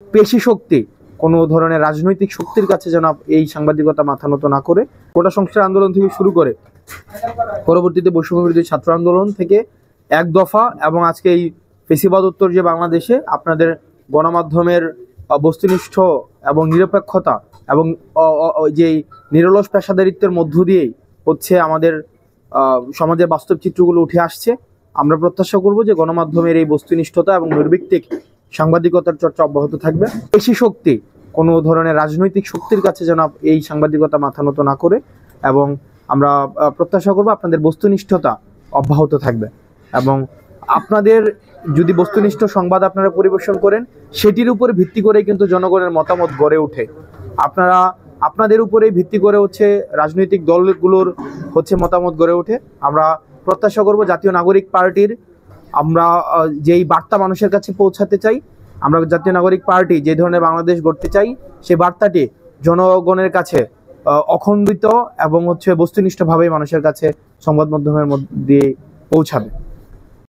পেশি শক্তি, কোনো ধরনের রাজনৈতিক শক্তির কাছে যেন এই সাংবাদিকতা মাথা নত না করে, কোটা সংস্কার আন্দোলন থেকে শুরু করে পরবর্তীতে বৈষম্য বিরোধী ছাত্র আন্দোলন থেকে এক দফা এবং আজকে এই ফেসিবাদ উত্তর যে বাংলাদেশে আপনাদের গণমাধ্যমের বস্তুনিষ্ঠ এবং নিরপেক্ষতা এবং যে নিরলস পেশাদারিত্বের মধ্য দিয়েই হচ্ছে আমাদের সমাজের বাস্তব চিত্রগুলো উঠে আসছে। আমরা প্রত্যাশা করব যে গণমাধ্যমের এই বস্তুনিষ্ঠতা এবং নির্ভীক সাংবাদিকতার চর্চা অব্যাহত থাকবে। পেশি শক্তি, কোনো ধরনের রাজনৈতিক শক্তির কাছে যেন এই সাংবাদিকতা মাথা নত না করে, এবং আমরা প্রত্যাশা করব আপনাদের বস্তুনিষ্ঠতা অব্যাহত থাকবে। এবং আপনাদের যদি বস্তুনিষ্ঠ সংবাদ আপনারা পরিবেশন করেন, সেটির উপরে ভিত্তি করে কিন্তু জনগণের মতামত গড়ে ওঠে। আপনারা আপনাদের উপরেই ভিত্তি করে হচ্ছে রাজনৈতিক দলগুলোর হচ্ছে মতামত গড়ে ওঠে। আমরা প্রত্যাশা করব জাতীয় নাগরিক পার্টির আমরা যেই বার্তা মানুষের কাছে পৌঁছাতে চাই, আমরা জাতীয় নাগরিক পার্টি যে ধরনের বাংলাদেশ গড়তে চাই, সেই বার্তাটি জনগণের কাছে অখণ্ডিত এবং হচ্ছে বস্তুনিষ্ঠভাবে মানুষের কাছে সংবাদ মাধ্যমের মধ্যে পৌঁছাবে।